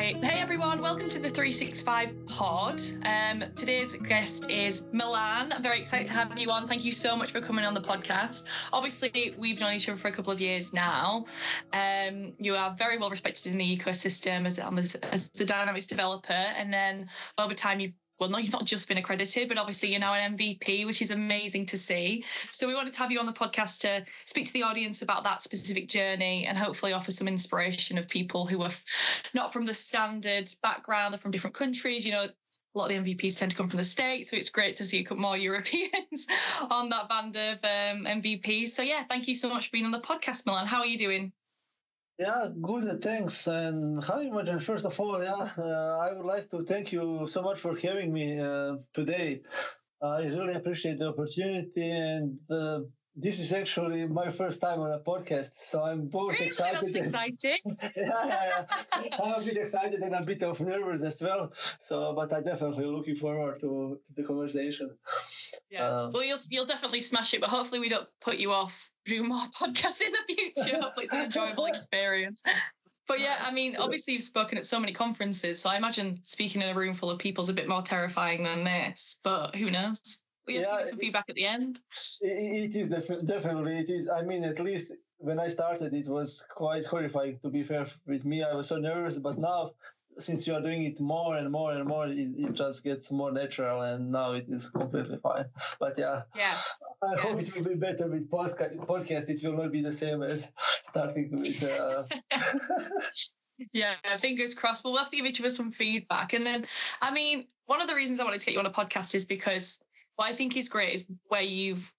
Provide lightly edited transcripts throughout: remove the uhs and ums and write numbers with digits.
Great. Hey everyone, welcome to the 365 pod. Today's guest is Milan. I'm very excited to have you on. Thank you so much for coming on the podcast. Obviously, we've known each other for a couple of years now. You are very well respected in the ecosystem as a Dynamics developer. And then over time, you've not just been accredited, but obviously you're now an MVP, which is amazing to see. So we wanted to have you on the podcast to speak to the audience about that specific journey and hopefully offer some inspiration of people who are not from the standard background, they're from different countries. You know, a lot of the MVPs tend to come from the States, so it's great to see more Europeans on that band of MVPs. So yeah, thank you so much for being on the podcast, Milan. How are you doing? Yeah, good, thanks. And hi, Imogen. First of all, I would like to thank you so much for having me today. I really appreciate the opportunity, and this is actually my first time on a podcast, so I'm both really? excited. That's exciting. Yeah. I'm a bit excited and a bit of nervous as well. So, but I'm definitely looking forward to the conversation. Yeah. Well, you'll definitely smash it, but hopefully we don't put you off doing more podcasts in the future. Hopefully it's an enjoyable experience. But yeah, I mean, obviously you've spoken at so many conferences, so I imagine speaking in a room full of people is a bit more terrifying than this, but who knows? We have to get some feedback at the end. It is definitely, it is. I mean, at least when I started, it was quite horrifying, to be fair with me. I was so nervous, but now, since you are doing it more and more and more, it just gets more natural, and now it is completely fine. But yeah. I hope it will be better with podcast. It will not be the same as starting with... Yeah, fingers crossed. We'll have to give each other some feedback. And then, I mean, one of the reasons I wanted to get you on a podcast is because what I think is great is where you've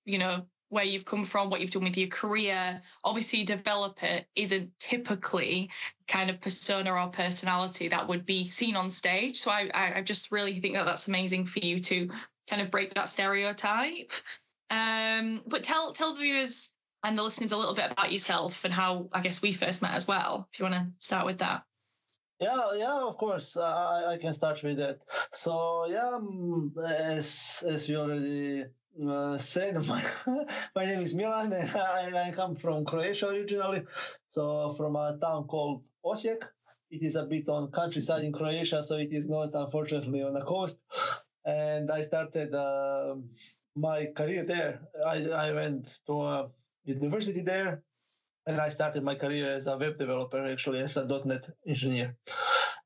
come from, what you've done with your career. Obviously, developer isn't typically kind of persona or personality that would be seen on stage. So I just really think that that's amazing for you to kind of break that stereotype. But tell the viewers and the listeners a little bit about yourself and how, I guess, we first met as well, if you want to start with that. Yeah, of course. I can start with that. So, as we already said, my name is Milan, and I come from Croatia originally, so from a town called Osijek. It is a bit on countryside in Croatia, so it is not, unfortunately, on the coast. And I started my career there. I went to a university there, and I started my career as a web developer, actually as a .NET engineer.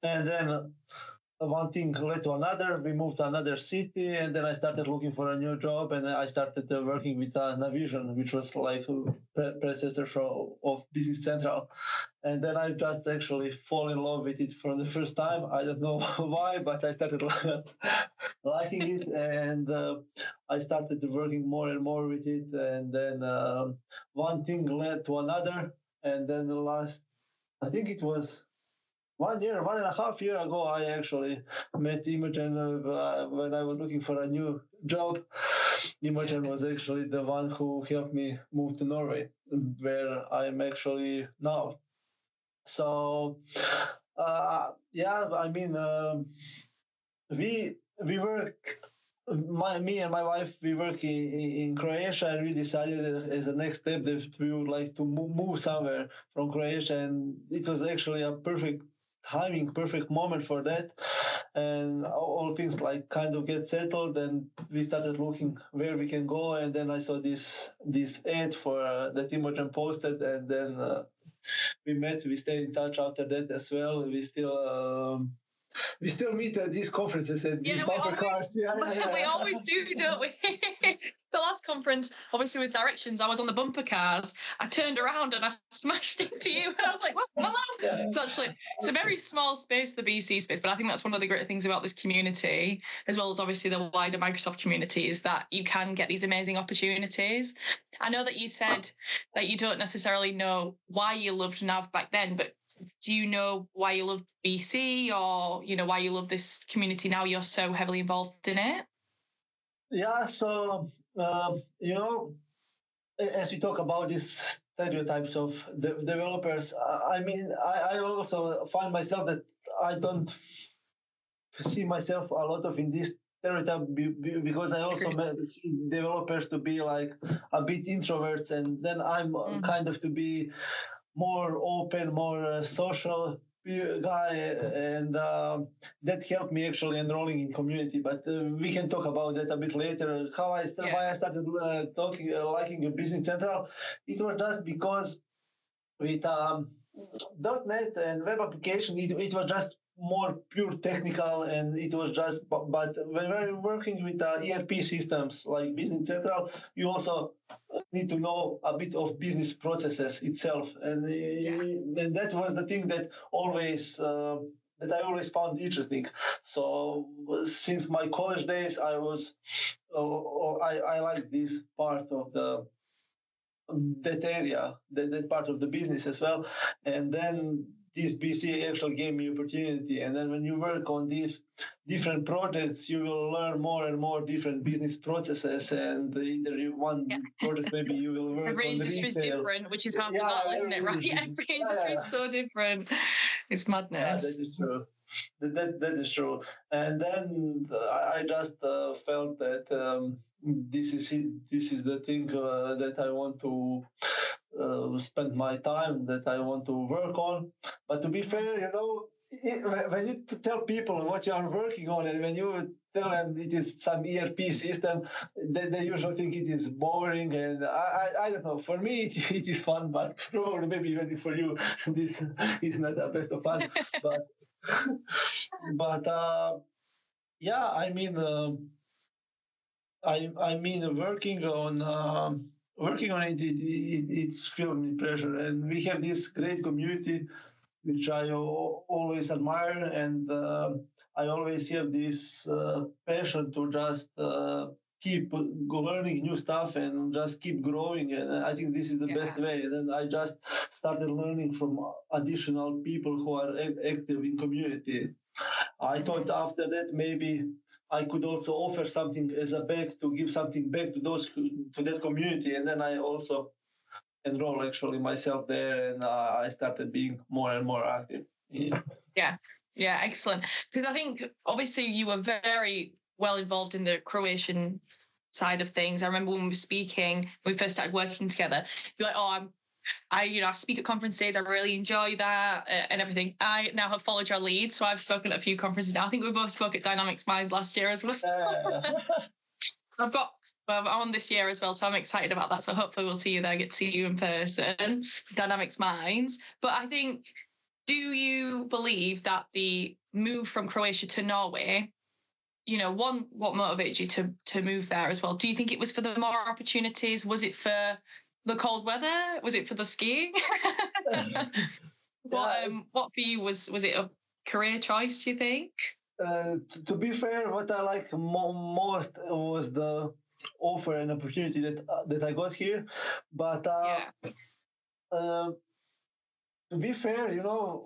And then one thing led to another. We moved to another city, and then I started looking for a new job, and I started working with Navision, which was like predecessor of Business Central. And then I just actually fall in love with it from the first time. I don't know why, but I started liking it, and I started working more and more with it. And then one thing led to another, and then I think it was 1 year, 1.5 years ago, I actually met Imogen when I was looking for a new job. Imogen was actually the one who helped me move to Norway, where I'm actually now. So, I mean, we work. Me and my wife, we work in Croatia, and we decided that as a next step that we would like to move somewhere from Croatia, and it was actually a perfect timing, perfect moment for that. And all things like kind of get settled, and we started looking where we can go. And then I saw this ad for that Imogen posted, and then we met. We stayed in touch after that as well. We still meet at these conferences and these bumper cars. We always do, don't we? The last conference, obviously, was Directions. I was on the bumper cars. I turned around and I smashed into you. And I was like, what? Milan? It's a very small space, the BC space, but I think that's one of the great things about this community, as well as obviously the wider Microsoft community, is that you can get these amazing opportunities. I know that you said that you don't necessarily know why you loved NAV back then, but do you know why you love BC, or, you know, why you love this community now you're so heavily involved in it? Yeah, so, as we talk about these stereotypes of developers, I mean, I also find myself that I don't see myself a lot of in this stereotype because I also see developers to be like a bit introverts, and then I'm kind of to be more open, more social guy, and that helped me actually enrolling in community. But we can talk about that a bit later. Why I started liking Business Central. It was just because with .NET and web application, it was just more pure technical, and it was just. But when we're working with ERP systems like Business Central, you also need to know a bit of business processes itself, and that was the thing that always. That I always found interesting. So since my college days, I liked this part of that area, that part of the business as well. And then this BC actually gave me opportunity. And then when you work on these different projects, you will learn more and more different business processes. And one project, maybe you will work every on industry is different, which is half the battle, isn't it? Right? Every industry is so different. It's madness. Yeah, that is true. That is true. And then I just felt that this is the thing that I want to spend my time, that I want to work on. But to be fair, when you tell people what you are working on, and when you tell them it is some ERP system, they usually think it is boring. And I don't know. For me, it is fun, but probably maybe even for you, this is not the best of fun. But yeah, I mean, working on it, it's filled me pressure, and we have this great community which I always admire, and I always have this passion to just keep learning new stuff and just keep growing. And I think this is the best way. And then I just started learning from additional people who are active in community. I thought after that maybe I could also offer something as a back, to give something back to to that community, and then I also enroll actually myself there, and I started being more and more active. Yeah, excellent. Because I think obviously you were very well involved in the Croatian side of things. I remember when we were speaking, when we first started working together, you're like, I speak at conferences. I really enjoy that and everything. I now have followed your lead, so I've spoken at a few conferences now. I think we both spoke at Dynamics Minds last year as well. I'm on this year as well, so I'm excited about that. So hopefully we'll see you there, get to see you in person, Dynamics Minds. But I think, do you believe that the move from Croatia to Norway, what motivated you to move there as well? Do you think it was for the more opportunities? Was it for the cold weather? Was it for the skiing? What for you was it a career choice, do you think? To be fair, what I like most was the offer and opportunity that I got here. But to be fair,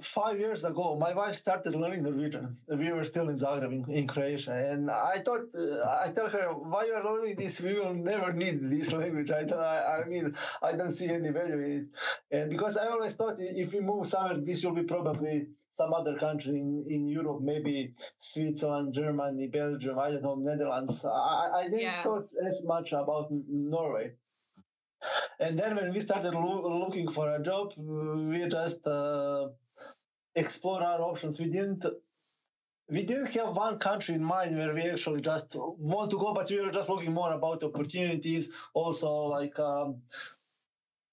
5 years ago, my wife started learning Norwegian. We were still in Zagreb, in Croatia, and I thought, I tell her, why you are learning this? We will never need this language. I mean, I don't see any value in it. And because I always thought if we move somewhere, this will be probably some other country in Europe, maybe Switzerland, Germany, Belgium, I don't know, Netherlands. I didn't thought as much about Norway. And then when we started looking for a job, we just explored our options. We didn't have one country in mind where we actually just want to go, but we were just looking more about opportunities. Also, like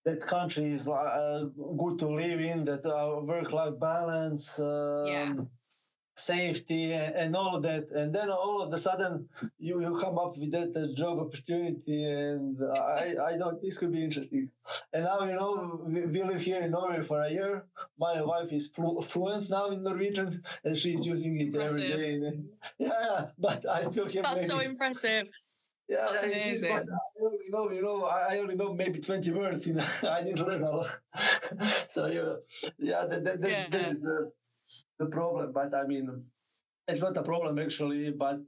that country is good to live in, that work-life balance, safety, and all of that. And then all of a sudden, you come up with that job opportunity, and I thought this could be interesting. And now, we live here in Norway for a year. My wife is fluent now in Norwegian, and she's using it every day. But I still have. That's so impressive. Yeah, that's amazing. But I only know maybe 20 words. I didn't learn a lot. So that is the problem. But I mean, it's not a problem actually. But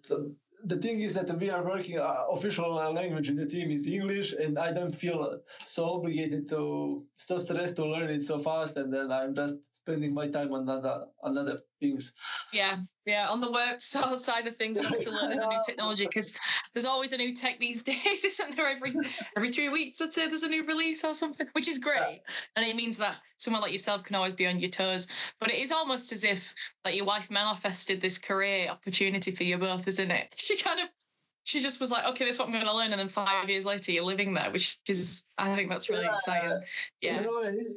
the thing is that we are working, official language in the team is English, and I don't feel so obligated so stressed to learn it so fast, and then I'm just spending my time on other things. Yeah, on the work side of things, obviously learning the new technology, because there's always a new tech these days, isn't there? Every 3 weeks, I'd say there's a new release or something, which is great. And it means that someone like yourself can always be on your toes. But it is almost as if like your wife manifested this career opportunity for you both, isn't it? She just was like, okay, this is what I'm going to learn. And then 5 years later, you're living there, which is, I think that's really exciting. Yeah.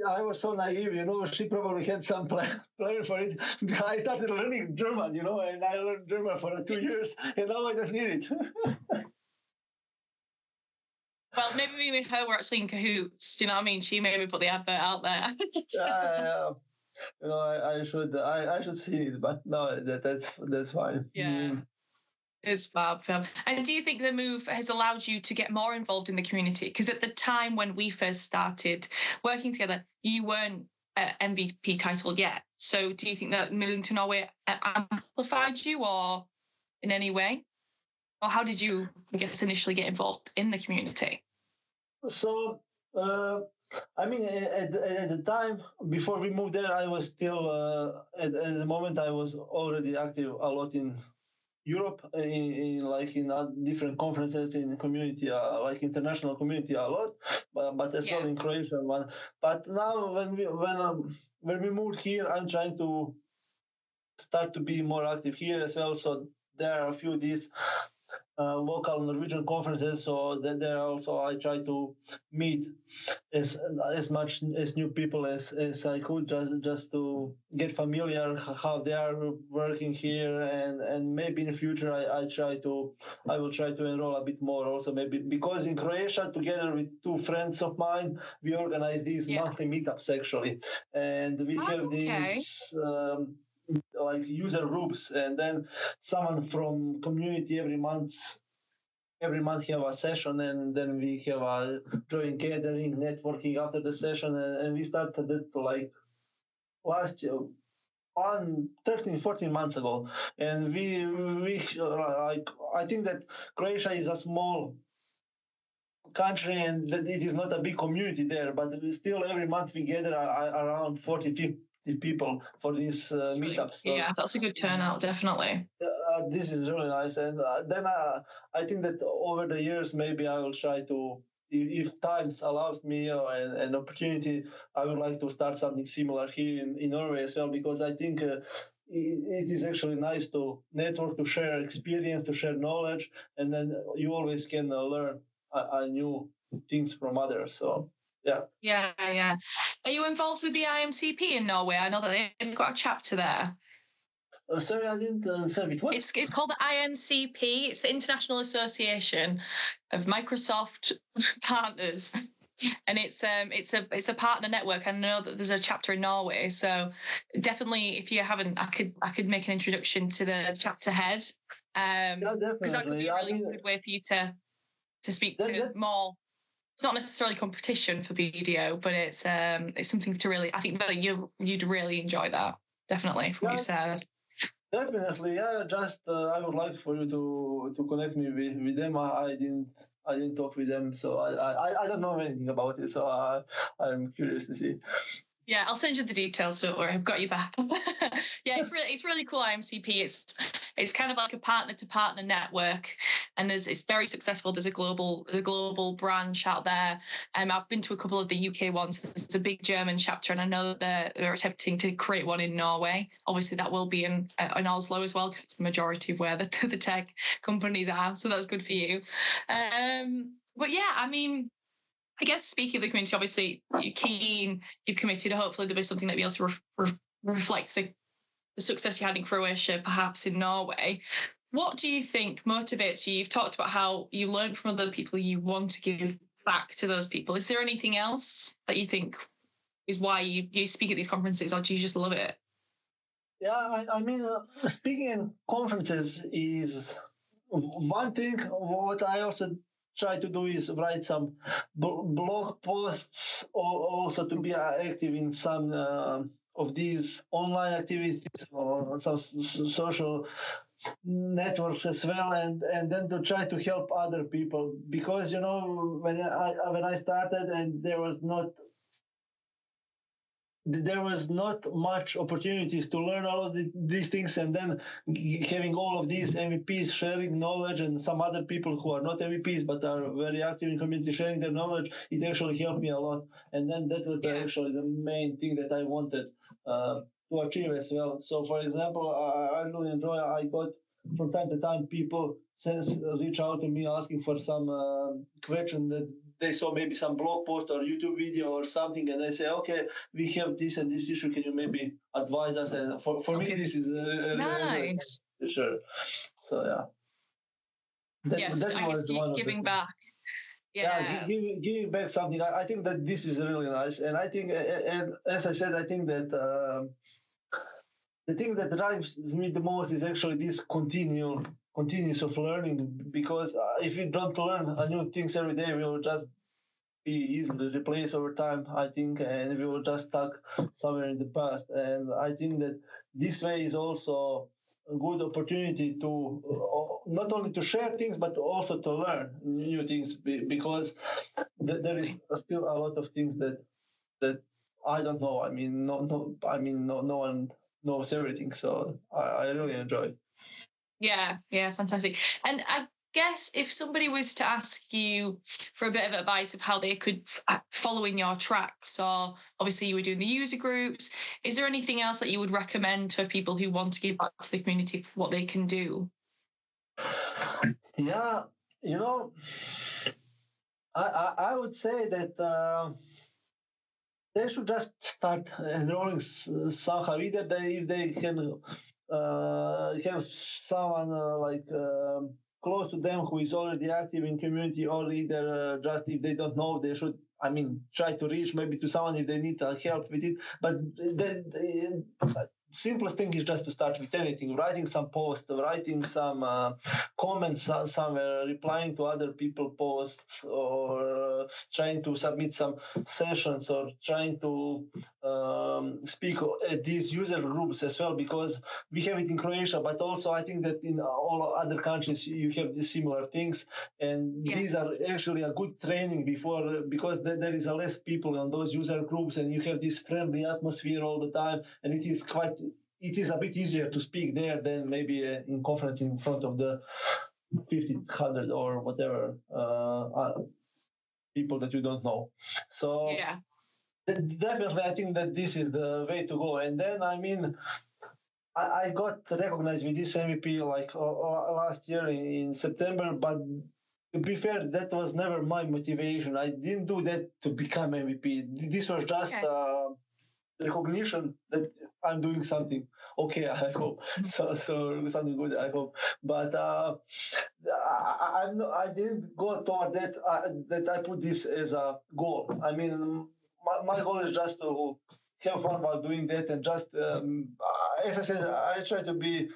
I was so naive, she probably had some plan for it. I started learning German, and I learned German for 2 years, and now I don't need it. Well, maybe me and her were actually in cahoots. Do you know what I mean? She made me put the advert out there. Yeah. I should see it, but no, that's fine. Yeah. It's fab. And do you think the move has allowed you to get more involved in the community? Because at the time when we first started working together, you weren't MVP title yet. So do you think that moving to Norway amplified you or in any way? Or how did you, I guess, initially get involved in the community? So, at the time before we moved there, I was still, at the moment, I was already active a lot in Europe, in different conferences in community, like international community a lot, but as well in Croatia one. But now when we moved here, I'm trying to start to be more active here as well. So there are a few of these local Norwegian conferences. So then there also I try to meet as much as new people as I could, just to get familiar how they are working here, and maybe in the future I will try to enroll a bit more also, maybe because in Croatia, together with 2 friends of mine, we organize these monthly meetups actually, and we have these like user groups, and then someone from community every month have a session, and then we have a joint gathering, networking after the session, and we started it like last year, 14 months ago, and I think that Croatia is a small country and that it is not a big community there, but still every month we gather around 40-50 people for these meetups. So, yeah, that's a good turnout, definitely. This is really nice, and then I think that over the years maybe I will try to, if times allows me or an opportunity, I would like to start something similar here in Norway as well, because I think it is actually nice to network, to share experience, to share knowledge, and then you always can learn new things from others. So yeah. Are you involved with the IMCP in Norway? I know that they've got a chapter there. Sorry, I didn't understand it. What? It's called the IMCP. It's the International Association of Microsoft Partners, and it's a partner network. I know that there's a chapter in Norway, so definitely, if you haven't, I could make an introduction to the chapter head. Because that could be a really good way for you to speak to more. It's not necessarily competition for BDO, but it's something to really. I think that you'd really enjoy that. Definitely, from what you said. Definitely, yeah. Just I would like for you to connect me with them. I didn't talk with them, so I don't know anything about it. So I'm curious to see. Yeah, I'll send you the details. Don't worry, I've got you back. Yeah, it's really cool. IMCP. It's kind of like a partner to partner network, and it's very successful. There's a global branch out there. I've been to a couple of the UK ones. There's a big German chapter, and I know that they're attempting to create one in Norway. Obviously, that will be in Oslo as well, because it's the majority of where the tech companies are. So that's good for you. But yeah, I mean, I guess speaking of the community, obviously you're keen, you've committed. Hopefully there'll be something that will be able to reflect the success you had in Croatia, perhaps in Norway. What do you think motivates you? You've talked about how you learn from other people, you want to give back to those people. Is there anything else that you think is why you speak at these conferences, or do you just love it? Yeah, I mean, speaking in conferences is one thing. What I also try to do is write some blog posts, or also to be active in some of these online activities or some social networks as well, and then to try to help other people, because when I started, and there was not much opportunities to learn all of these things, and then having all of these MVPs sharing knowledge, and some other people who are not MVPs but are very active in community sharing their knowledge, it actually helped me a lot. And then that was actually the main thing that I wanted to achieve as well. So, for example, I really enjoy. I got from time to time people reach out to me asking for some question that they saw maybe some blog post or YouTube video or something, and they say, okay, we have this and this issue. Can you maybe advise us? And for me, this is nice. Sure. So yeah. That was one giving back. Yeah, giving back something. I think that this is really nice, and I think, and as I said, I think that the thing that drives me the most is actually this continuous of learning. Because if we don't learn new things every day, we will just be easily replaced over time, I think, and we will just stuck somewhere in the past. And I think that this way is also a good opportunity to not only to share things but also to learn new things, because there is still a lot of things that I don't know. I mean, no one knows everything, so I really enjoy it. Yeah, fantastic. And I guess if somebody was to ask you for a bit of advice of how they could follow in your tracks, or obviously you were doing the user groups, is there anything else that you would recommend for people who want to give back to the community, what they can do? Yeah, I would say that they should just start enrolling somehow. Either if they can have someone close to them who is already active in community, or either just if they don't know, they should, try to reach maybe to someone if they need help with it. But the simplest thing is just to start with anything, writing some posts, writing some comments somewhere, replying to other people posts, or trying to submit some sessions, or trying to speak at these user groups as well, because we have it in Croatia, but also I think that in all other countries you have these similar things, and these are actually a good training because there is a less people on those user groups, and you have this friendly atmosphere all the time, and it is a bit easier to speak there than maybe in conference in front of the 50, 100 or whatever people that you don't know. So definitely I think that this is the way to go. And then I got recognized with this MVP last year in September, but to be fair, that was never my motivation. I didn't do that to become MVP. This was just recognition that I'm doing something okay, I hope. So something good, I hope. But I didn't go toward that. That I put this as a goal. My goal is just to have fun while doing that, and just as I said, I try to meet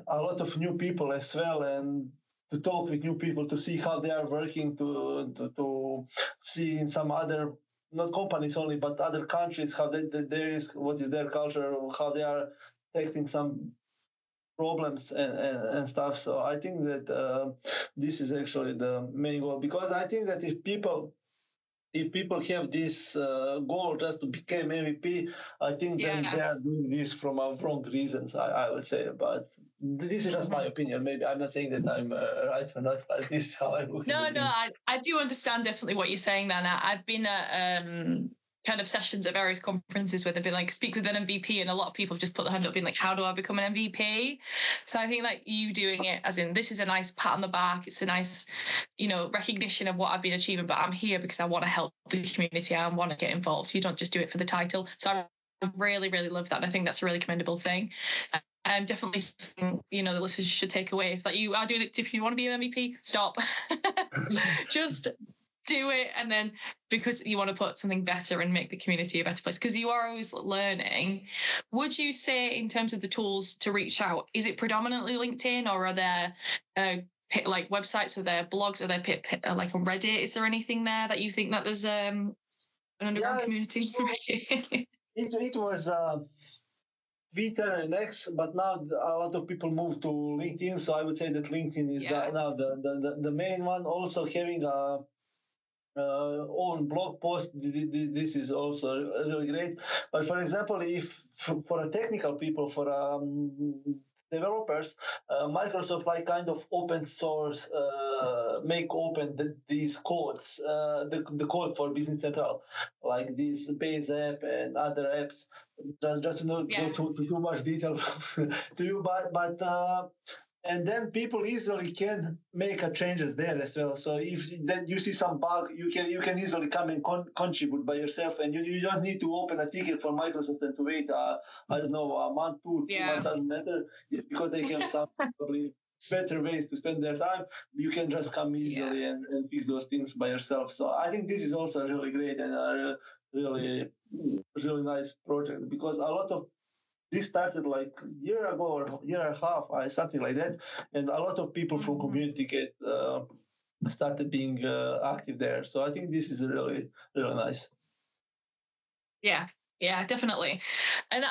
a lot of new people as well, and to talk with new people, to see how they are working, to see in some other, not companies only, but other countries, how what is their culture, how they are tackling some problems and stuff. So I think that this is actually the main goal, because I think that if people have this goal just to become MVP, I think then they are doing this from wrong reasons, I would say. But this is just my opinion. Maybe I'm not saying that I'm right or not, but this is how I look at it. No, I do understand definitely what you're saying then. I've been at kind of sessions at various conferences where they've been like, speak with an MVP, and a lot of people have just put their hand up being like, how do I become an MVP? So I think like you doing it as in, this is a nice pat on the back, it's a nice, recognition of what I've been achieving, but I'm here because I want to help the community, I want to get involved. You don't just do it for the title. So I really, really love that. I think that's a really commendable thing. Definitely something, the listeners should take away. If you are doing it, if you want to be an MVP, stop. Just do it, and then because you want to put something better and make the community a better place, because you are always learning. Would you say, in terms of the tools to reach out, is it predominantly LinkedIn, or are there like websites, are there blogs, are there like on Reddit? Is there anything there that you think that there's an underground community? It was Twitter and X, but now a lot of people move to LinkedIn. So I would say that LinkedIn is now the main one. Also having a own blog post, this is also really great. But for example, if for a technical people, for developers, Microsoft like kind of open source, make open these codes, the code for Business Central, like this Base app and other apps. Just to not go to too much detail to you, but and then people easily can make a changes there as well. So if then you see some bug, you can easily come and contribute by yourself, and you don't need to open a ticket for Microsoft and to wait I don't know, a month, 2 months, doesn't matter, because they have some probably better ways to spend their time. You can just come easily and fix those things by yourself. So I think this is also really great and a really nice project, because a lot of this started like a year ago or year and a half, something like that, and a lot of people from community get started being active there. So I think this is really nice. Yeah, definitely, and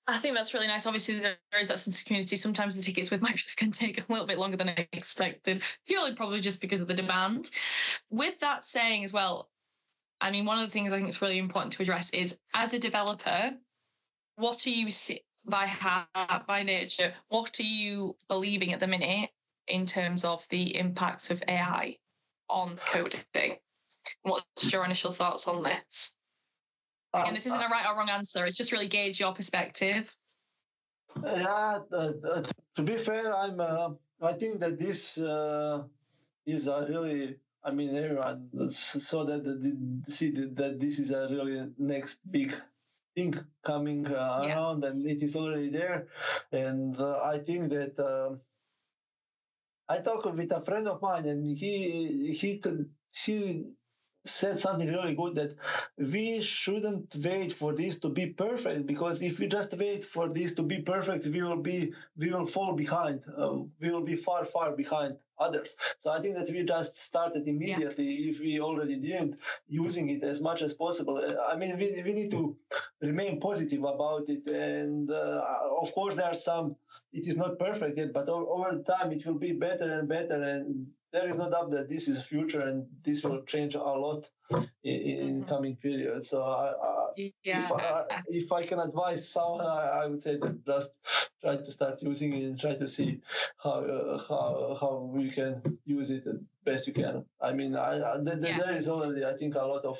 I think that's really nice. Obviously, there is that sense of community. Sometimes the tickets with Microsoft can take a little bit longer than I expected, purely probably just because of the demand. With that saying as well, I mean, one of the things I think it's really important to address is, as a developer, what are you by heart, by nature, what are you believing at the minute in terms of the impact of AI on coding? What's your initial thoughts on this? And this isn't a right or wrong answer. It's just really gauge your perspective. Yeah, to be fair, I think that this is a really, I mean, everyone saw that this is a really next big thing coming around, and it is already there. And I think that I talked with a friend of mine, and he said something really good, that we shouldn't wait for this to be perfect, because if we just wait for this to be perfect, we will fall behind. We will be far behind others. So I think that we just started immediately, if we already didn't, using it as much as possible. I mean, we need to remain positive about it, and of course there are some, it is not perfect yet, but over time it will be better and better, and there is no doubt that this is the future, and this will change a lot in coming periods. So if I can advise someone, I would say that just try to start using it and try to see how we can use it the best you can. I mean, there is already, I think, a lot of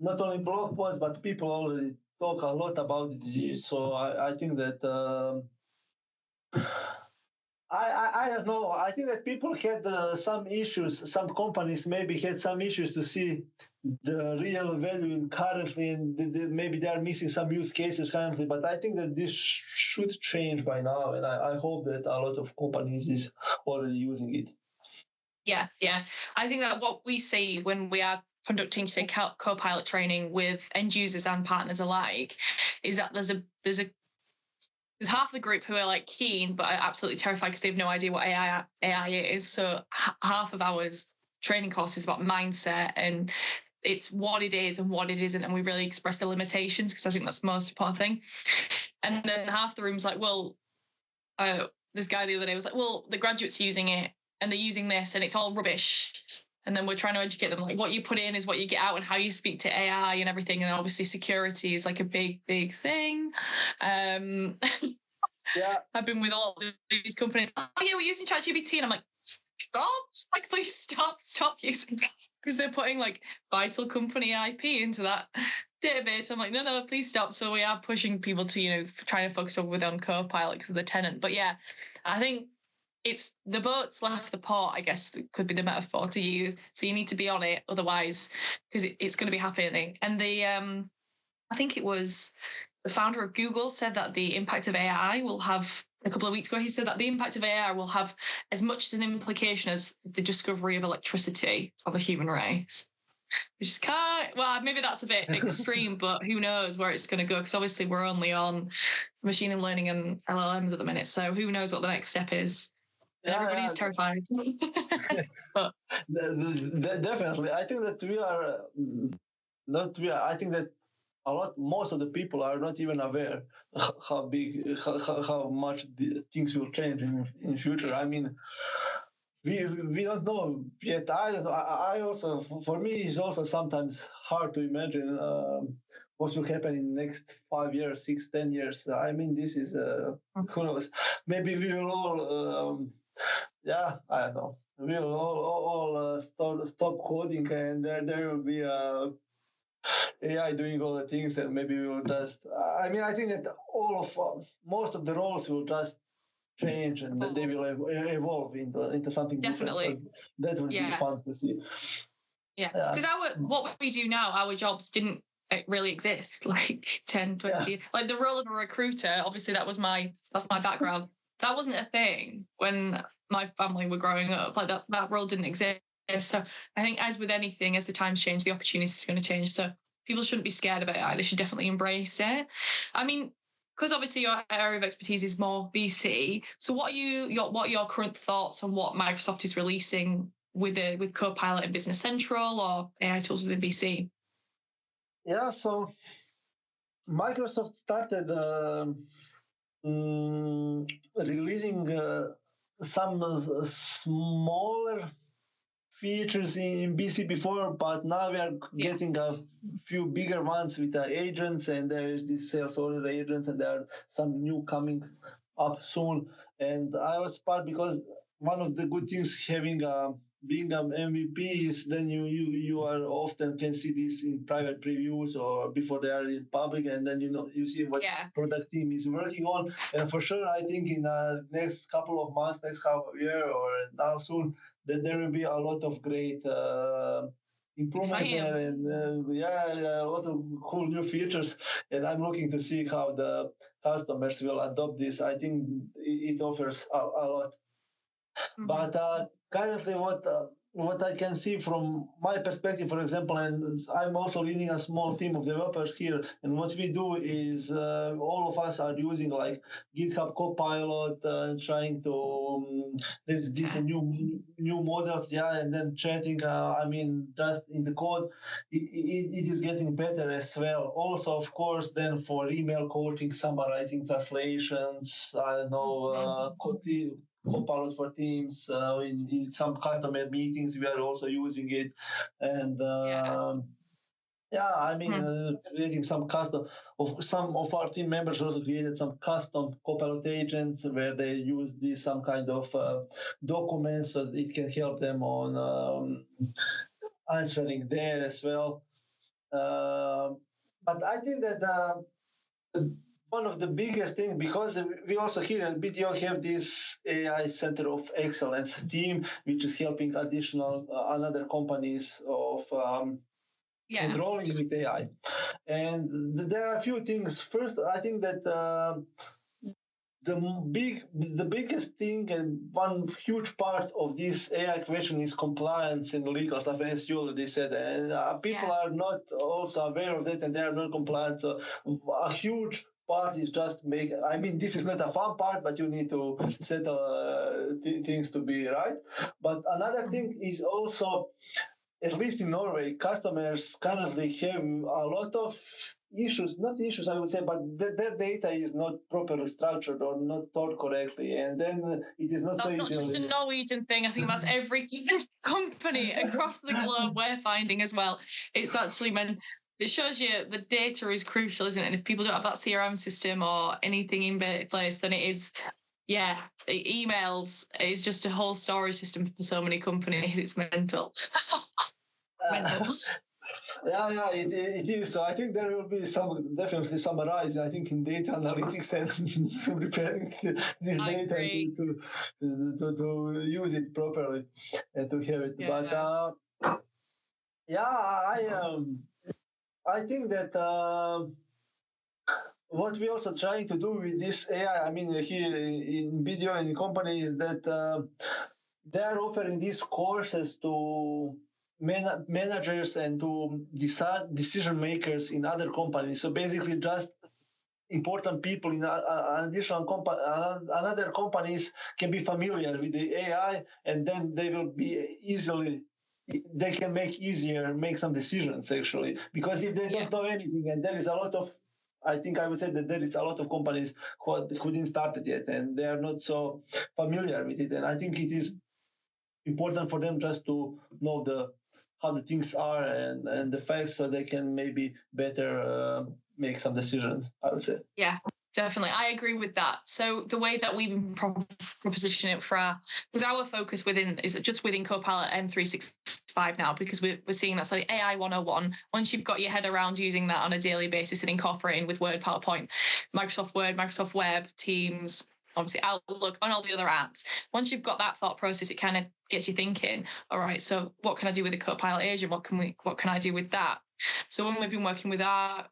not only blog posts, but people already talk a lot about it. So I think that I don't know. I think that people had some issues. Some companies maybe had some issues to see the real value currently, and maybe they are missing some use cases currently. But I think that this should change by now, and I hope that a lot of companies is already using it. Yeah. I think that what we see when we are conducting, say, co-pilot training with end users and partners alike, is that there's half the group who are like keen but are absolutely terrified because they have no idea what AI is. So half of our training course is about mindset, and it's what it is and what it isn't, and we really express the limitations, because I think that's the most important thing. And then half the room's like, well, this guy the other day was like, well, the graduates are using it and they're using this and it's all rubbish. And then we're trying to educate them, like, what you put in is what you get out, and how you speak to AI and everything. And obviously security is like a big thing. I've been with all these companies. Oh yeah, we're using ChatGPT, and I'm like, stop! Like, please stop using, because they're putting like vital company IP into that database. I'm like, no, please stop. So we are pushing people to, trying to focus on Copilot because of the tenant. But yeah, I think it's the boat's left the port, I guess could be the metaphor to use. So you need to be on it, otherwise, because it's going to be happening. And I think it was the founder of Google said that the impact of AI will have, a couple of weeks ago, he said that the impact of AI will have as much as an implication as the discovery of electricity on the human race. Which is maybe that's a bit extreme, but who knows where it's going to go, because obviously we're only on machine learning and LLMs at the minute, so who knows what the next step is. Everybody's terrified. But definitely, I think that I think that most of the people are not even aware how much things will change in future. I mean, we don't know yet. I also, for me, it's also sometimes hard to imagine what will happen in the next 5 years, 6, 10 years. I mean, this is who knows. Maybe we will all I don't know. We will all stop coding, and there will be AI doing all the things, and maybe we will just. I mean, I think that most of the roles will just change, and they will evolve into something Definitely. different. So that would be fun to see. Yeah, because what we do now, our jobs didn't really exist like 10, 20. Like the role of a recruiter, obviously that's my background. That wasn't a thing when my family were growing up. Like that role didn't exist. So I think as with anything, as the times change, the opportunities are going to change. So people shouldn't be scared of AI. They should definitely embrace it. I mean, because obviously your area of expertise is more VC. So what are your current thoughts on what Microsoft is releasing with Copilot and Business Central or AI tools within VC? Yeah, so Microsoft started releasing some smaller features in BC before, but now we are getting a few bigger ones with agents, and there is this sales order agents, and there are some new coming up soon. And I was part because one of the good things having being an MVP is then you are often can see this in private previews or before they are in public, and then you see what product team is working on. And for sure, I think in the next couple of months, next half a year or now soon, that there will be a lot of great improvement there, and a lot of cool new features. And I'm looking to see how the customers will adopt this. I think it offers a lot. But currently, what I can see from my perspective, for example, and I'm also leading a small team of developers here, and what we do is all of us are using like GitHub Copilot, trying to there's this new models, and then chatting. I mean, just in the code, it is getting better as well. Also, of course, then for email coaching, summarizing translations, I don't know, Copilot for Teams. In some customer meetings, we are also using it, and I mean, creating some of our team members also created some custom Copilot agents where they use some kind of documents so that it can help them on answering there as well. But I think that one of the biggest things, because we also here at BDO have this AI Center of Excellence team, which is helping another companies of enrolling with AI. And there are a few things. First, I think that the biggest thing and one huge part of this AI question is compliance and legal stuff, as you already said. And people are not also aware of that, and they are not compliant. So a huge part is just this is not a fun part, but you need to settle things to be right. But another thing is also, at least in Norway, customers currently have a lot of not issues, I would say, but their data is not properly structured or not stored correctly. And then it is not that's so easy. That's not just a Norwegian thing. I think that's every company across the globe we're finding as well. It's actually it shows you the data is crucial, isn't it? And if people don't have that CRM system or anything in place, then it is, emails is just a whole storage system for so many companies. It's mental. Mental. It is. So I think there will be definitely some rise, I think, in data analytics and preparing this data to use it properly and to have it. But I think that what we're also trying to do with this AI, I mean, here in video and in company, is that they are offering these courses to managers and to decision makers in other companies. So basically, just important people in another companies can be familiar with the AI, and then they will be easily they can make some decisions actually, because if they don't know anything, and there is a lot of, I think I would say that there is a lot of companies who didn't start it yet, and they are not so familiar with it. And I think it is important for them just to know how the things are and the facts, so they can maybe better make some decisions, I would say. Yeah, definitely. I agree with that. So the way that we proposition it because our focus is just within Copilot M365 now, because we're seeing that's like AI 101. Once you've got your head around using that on a daily basis and incorporating with Word, PowerPoint, Microsoft Word, Microsoft Web, Teams, obviously Outlook, on all the other apps, once you've got that thought process, it kind of gets you thinking, all right, so what can I do with the Copilot agent? What can I do with that? So when we've been working with our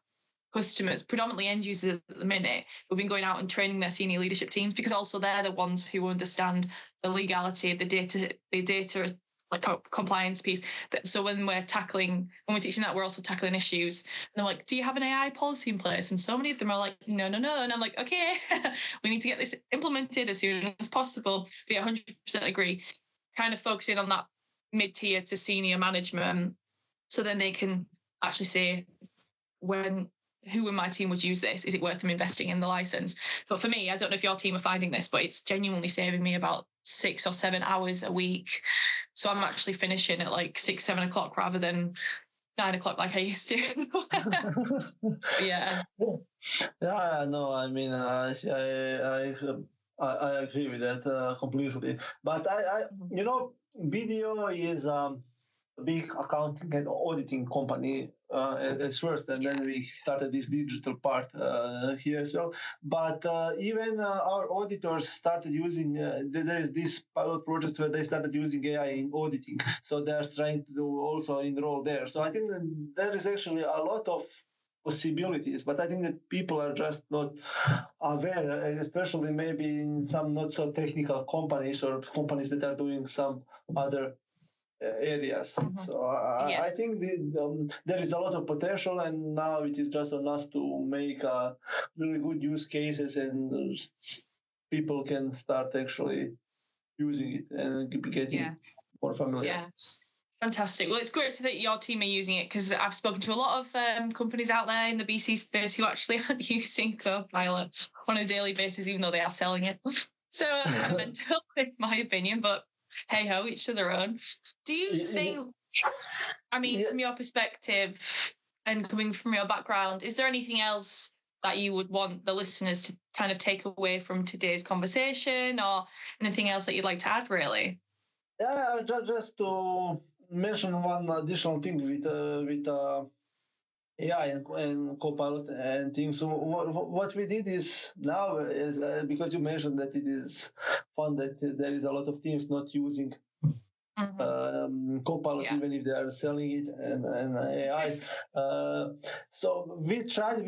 customers, predominantly end users at the minute, we've been going out and training their senior leadership teams, because also they're the ones who understand the legality, the data like compliance piece. So when we're teaching that, we're also tackling issues. And they're like, do you have an AI policy in place? And so many of them are like, no. And I'm like, okay, we need to get this implemented as soon as possible. We 100% agree. Kind of focusing on that mid-tier to senior management, so then they can actually say who in my team would use this? Is it worth them investing in the license? But for me, I don't know if your team are finding this, but it's genuinely saving me about 6 or 7 hours a week. So I'm actually finishing at like 6, 7 o'clock rather than 9 o'clock like I used to. Yeah. Yeah, no, I mean, I agree with that completely. But BDO is a big accounting and auditing company at first, and then we started this digital part here as well. But even our auditors started using, there is this pilot project where they started using AI in auditing. So they're trying to also enroll there. So I think that there is actually a lot of possibilities, but I think that people are just not aware, especially maybe in some not so technical companies or companies that are doing some other areas. Mm-hmm. So I think there is a lot of potential, and now it is just on us to make really good use cases, and people can start actually using it and getting more familiar. Yeah. Fantastic. Well, it's great that your team are using it, because I've spoken to a lot of companies out there in the BC space who actually aren't using Copilot on a daily basis, even though they are selling it. So I'm mental, in my opinion, but hey ho, each to their own. Do you think, I mean, from your perspective and coming from your background, is there anything else that you would want the listeners to kind of take away from today's conversation, or anything else that you'd like to add, really? Yeah, just to mention one additional thing with AI and Copilot and things. So what we did is now is because you mentioned that it is fun that there is a lot of teams not using Copilot, even if they are selling it and AI. So we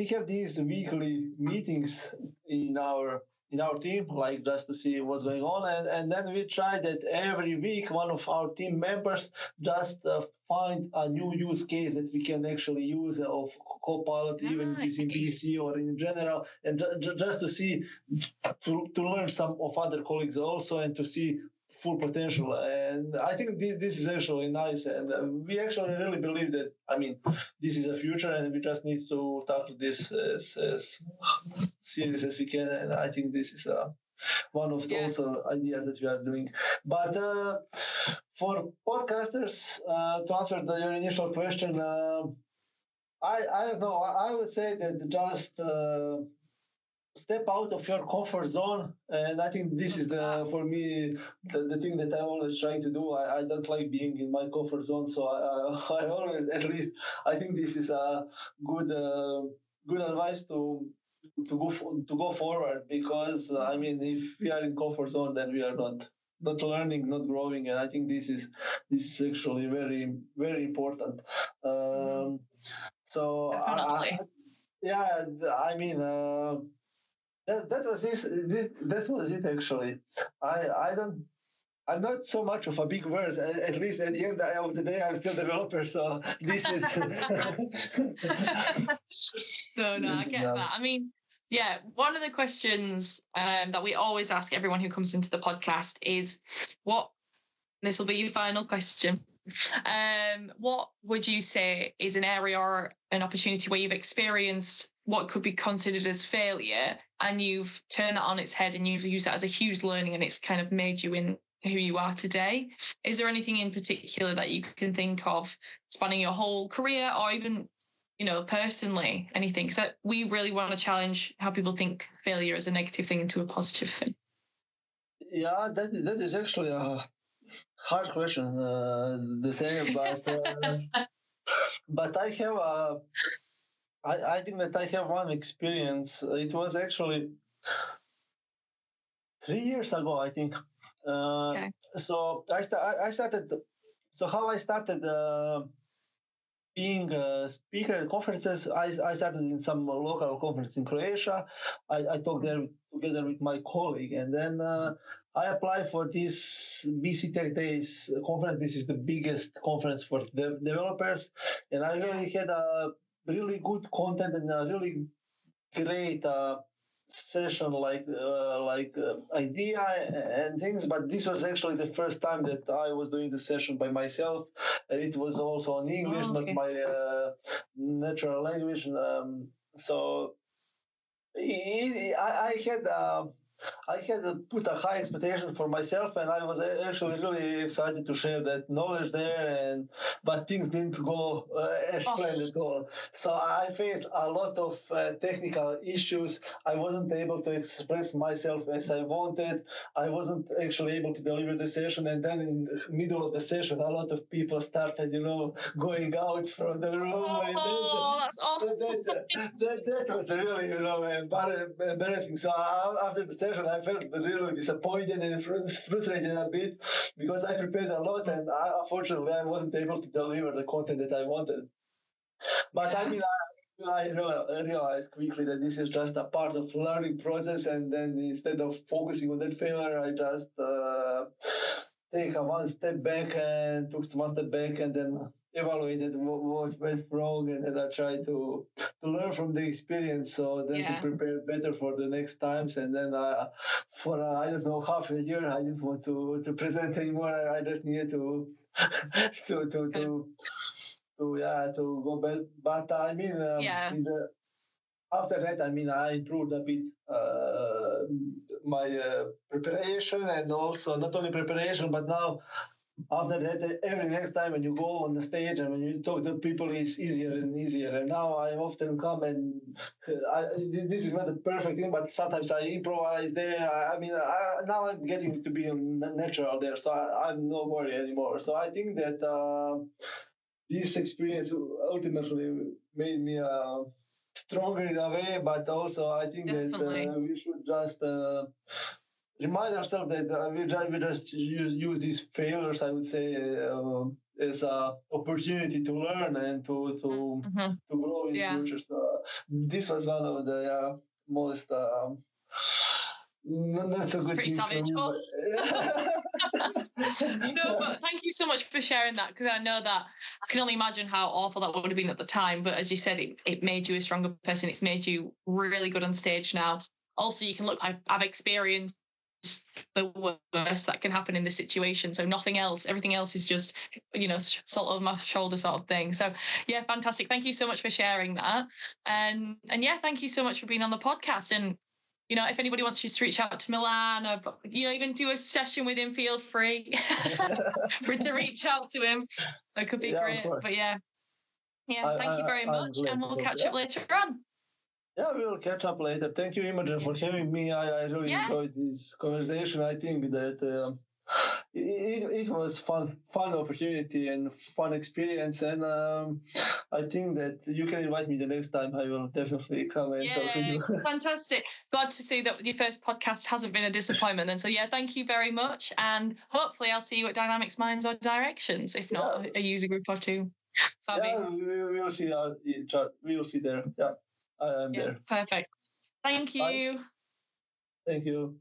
have these weekly meetings in our team, like just to see what's going on, and then we try that every week one of our team members just find a new use case that we can actually use of Copilot, even if it's in BC or in general, and just to see, to learn some of other colleagues also, and to see full potential. And I think this is actually nice, and we actually really believe that, I mean, this is a future, and we just need to tackle this as serious as we can. And I think this is one of the also ideas that we are doing. But for podcasters, to answer your initial question, I don't know. I would say that just step out of your comfort zone, and I think this is for me the thing that I'm always trying to do. I don't like being in my comfort zone, so I always, at least, I think this is a good advice to go forward, because I mean, if we are in comfort zone, then we are not learning, not growing, and I think this is actually very, very important. So I mean. That was it. That was it. Actually, I'm not so much of a big words. At least at the end of the day, I'm still a developer. So this is. No, I get that. I mean, one of the questions that we always ask everyone who comes into the podcast is, this will be your final question. What would you say is an area or an opportunity where you've experienced what could be considered as failure and you've turned it on its head and you've used that as a huge learning and it's kind of made you in who you are today? Is there anything in particular that you can think of spanning your whole career or even, personally, anything? Because we really want to challenge how people think failure is a negative thing into a positive thing. Yeah, that is actually a hard question, the same, but I have I think that I have one experience. It was actually 3 years ago, I think. Okay. So I started. So how I started being a speaker at conferences, I started in some local conference in Croatia. I talked there together with my colleague, and then I applied for this BC Tech Days conference. This is the biggest conference for developers, and I really had a really good content and a really great session idea and things, but this was actually the first time that I was doing the session by myself. It was also in English, not my natural language. So I had put a high expectation for myself, and I was actually really excited to share that knowledge there. But things didn't go as planned at all. So I faced a lot of technical issues. I wasn't able to express myself as I wanted. I wasn't actually able to deliver the session. And then in the middle of the session, a lot of people started, going out from the room. That's awful. That was really, embarrassing. So after the session, I felt really disappointed and frustrated a bit because I prepared a lot, and unfortunately, I wasn't able to deliver the content that I wanted. But I mean, I realized quickly that this is just a part of learning process, and then instead of focusing on that failure, I just take one step back and took one step back, and then evaluated what went wrong, and then I try to learn from the experience, so then to prepare better for the next times. And then for I don't know, half a year, I didn't want to present anymore. I just needed to to go back. But I mean, after that, I mean, I improved a bit my preparation, and also not only preparation, but now after that, every next time when you go on the stage and when you talk to people, it's easier and easier. And now I often come and this is not a perfect thing, but sometimes I improvise there. Now I'm getting to be natural there, so I'm no worry anymore. So I think that this experience ultimately made me stronger in a way, but also I think that we should just remind ourselves that we just use these failures, I would say, as an opportunity to learn and to grow in the future. So this was one of the most not so good pretty things savage. for me. No, but thank you so much for sharing that, because I know that I can only imagine how awful that would have been at the time. But as you said, it made you a stronger person. It's made you really good on stage now. Also, you can look, I've experienced the worst that can happen in this situation. So everything else is just, salt over my shoulder sort of thing. So yeah, fantastic. Thank you so much for sharing that. And yeah, thank you so much for being on the podcast. And if anybody wants to reach out to Milan or, even do a session with him, feel free to reach out to him. That could be great. But yeah, thank you very much. And we'll catch up later on. Yeah, we will catch up later. Thank you, Imogen, for having me. I really enjoyed this conversation. I think that it was fun opportunity and fun experience. And I think that you can invite me the next time. I will definitely come and talk to you. Fantastic. Glad to see that your first podcast hasn't been a disappointment then. So thank you very much. And hopefully I'll see you at Dynamics Minds or Directions, if not a user group or two. Fabi. Yeah, we will see we will see there. Yeah. I am there. Perfect. Thank you. Bye. Thank you.